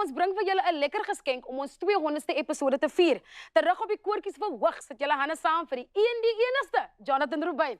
ons bring vir julle 'n lekker geskenk om ons 200ste episode te vier. Terug op die koortjies verhoog, sit julle hande saam vir die enigste Jonathan Rubin.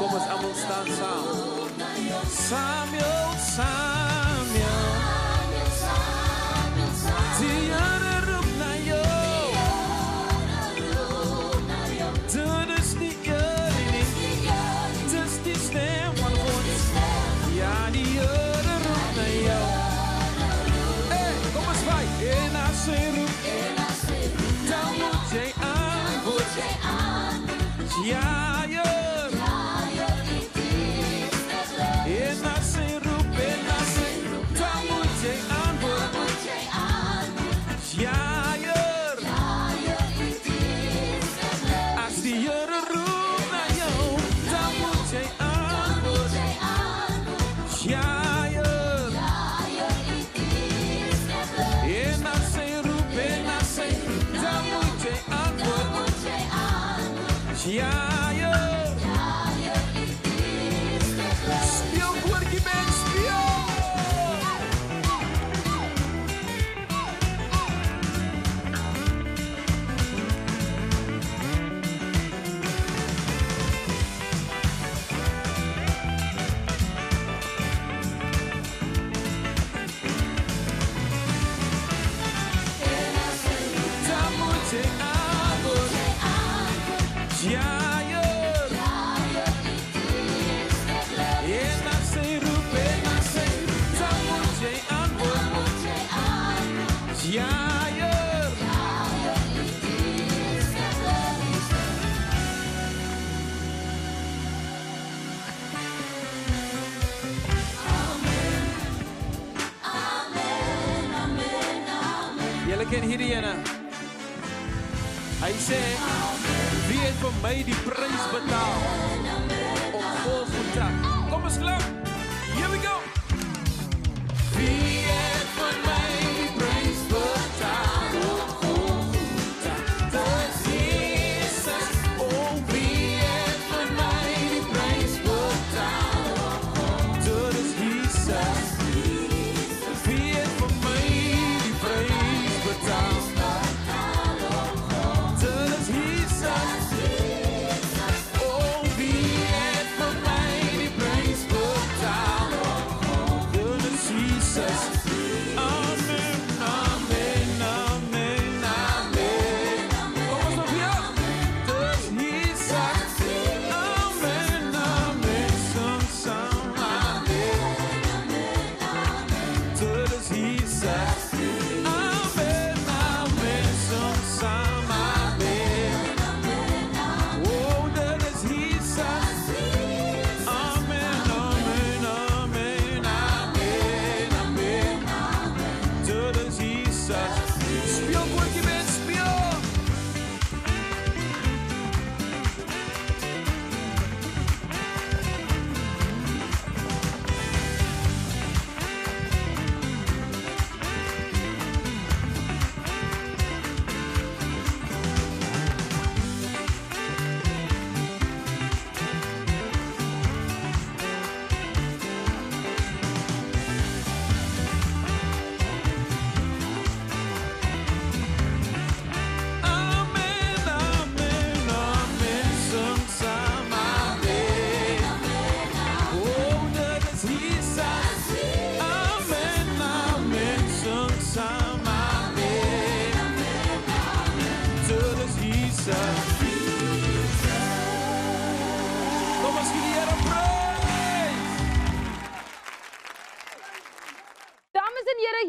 Kom ons almal staan saam. Samuel, Samuel. Die Here roep na jou. Dit is nie jullie nie. Dis die stem van ons. Ja, die Here roep na jou. Hey, kom ons vai. En as hy roep, dan moet jy antwoord. Ja. Julle ken hierdie ene. Hy sê, wie het vir my die prys betaal om Golgotha? Kom ons klap. Here we go. Wie het vir my die prys betaal om Golgotha? Dis Jesus. Oh, wie het vir my die prys betaal om Golgotha? Dis Jesus. Wie het vir my die prys betaal?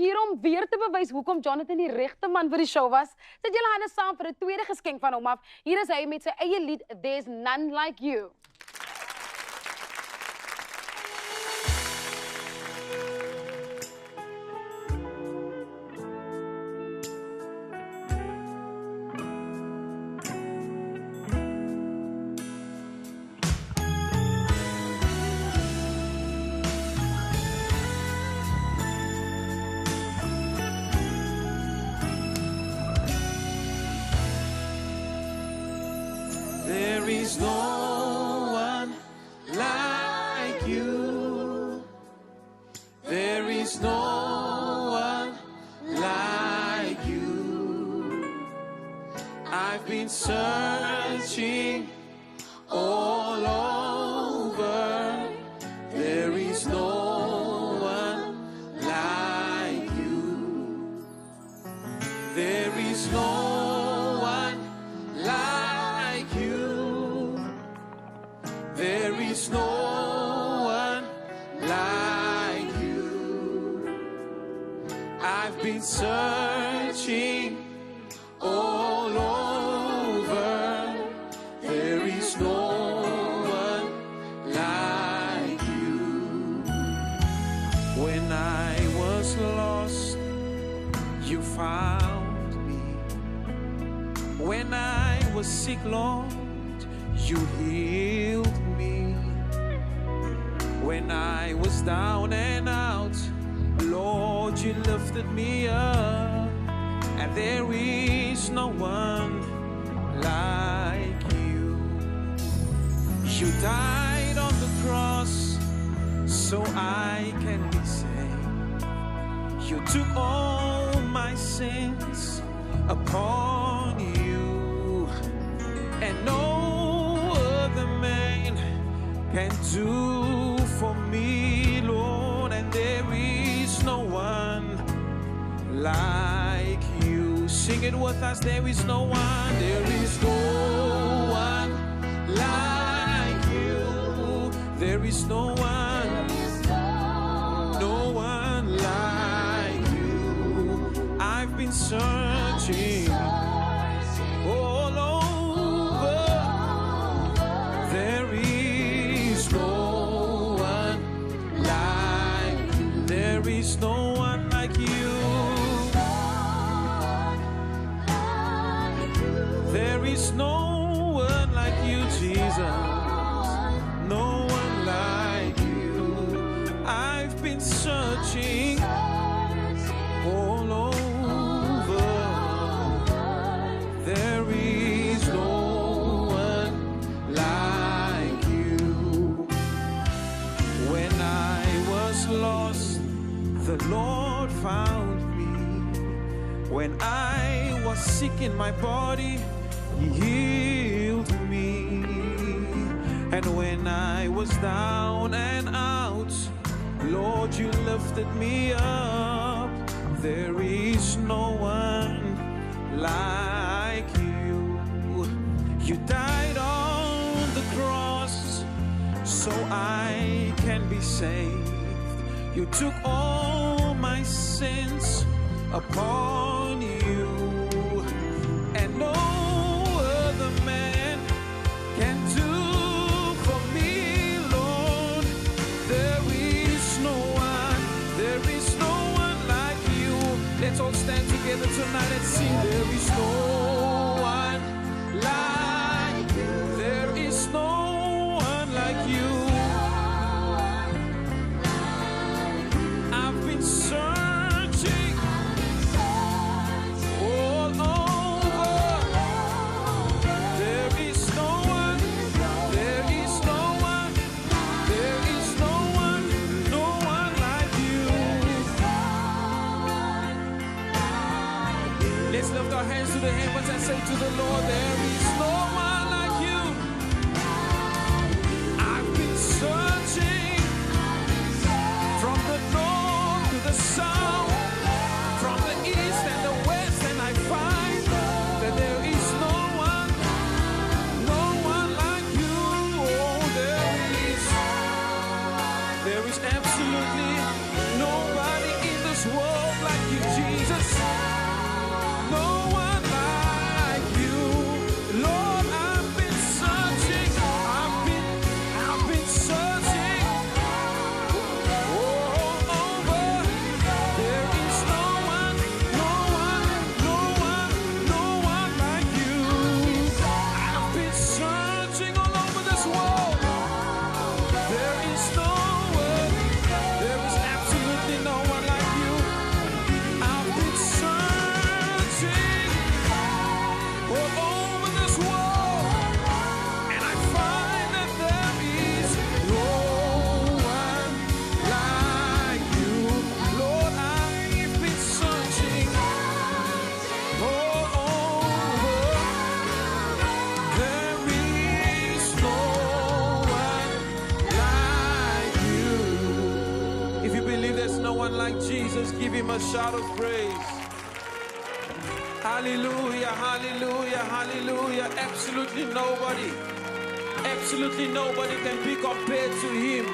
Hier om weer te bewys hoekom Jonathan die regte man vir die show was. Sit julle hande saam vir 'n tweede geskenk van hom af. Hier is hy met sy eie lied There's None Like You. I've been searching all over. There is no one like you. There is no one like you. There is no one like you. I've been searching all over. There is no one like you. When I was lost, you found me. When I was sick, Lord, you healed me. When I was down and out, Lord, you lifted me up. And there is no one like you. You died on the cross so I can be saved. You took all my sins upon you. And no other man can do for me, Lord. And there is no one like you. Sing it with us. There is no one. There is no one like you. There is no one. No one like you. I've been searching all over. There is no one like you. There is no one like you. There is no one like you, Jesus. No one like you. I've been searching all over. There is no one like you. When I was lost, the Lord found me. When I was sick in my body, He healed me. And when I was down and out, Lord, you lifted me up. There is no one like you. You died on the cross so I can be saved. You took all my sins upon you. And no other man can do for me, Lord. There is no one like you. Let's all stand together tonight and sing. There is no one like you. There is no one like you. I've been searching all over. There is no one. There is no one. There is no one. No one like you. Let's lift our hands to the heavens and say to the Lord, there is no one like you. I've been searching from the north to the south, from the east and the west, and I find that there is no one like you. Oh, there is absolutely nobody in this world like you, Jesus. No one like you, Lord. I've been searching. I've been searching all over. There is no one like you. I've been searching all over this world. There is no one. There is absolutely no one like you. I've been searching. a shout of praise. Hallelujah, hallelujah, hallelujah. Absolutely nobody can be compared to him.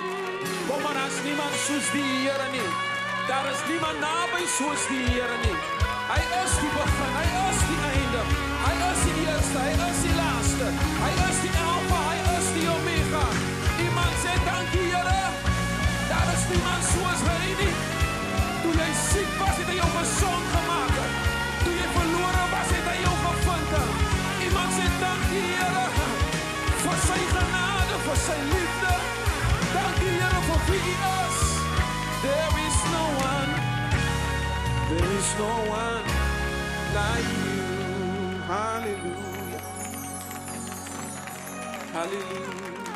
Kom maar, as niemand soos die Here nie. Daar is niemand naby soos die Here nie. Hy is die begin, hy is die einde. Hy is die eerste, hy is die laaste. Hy is die Alpha, hy is die Omega. Iemand sê dankie Here. Daar is niemand soos hy nie. Toe jy siek was, het hy jou gezond gemaakt. Toe jy verloren was, het hy jou gevonden. Iemand sê dankie Here vir sy genade, vir sy liefde. Dankie Here vir wie hy is. There is no one like you. Hallelujah. Hallelujah.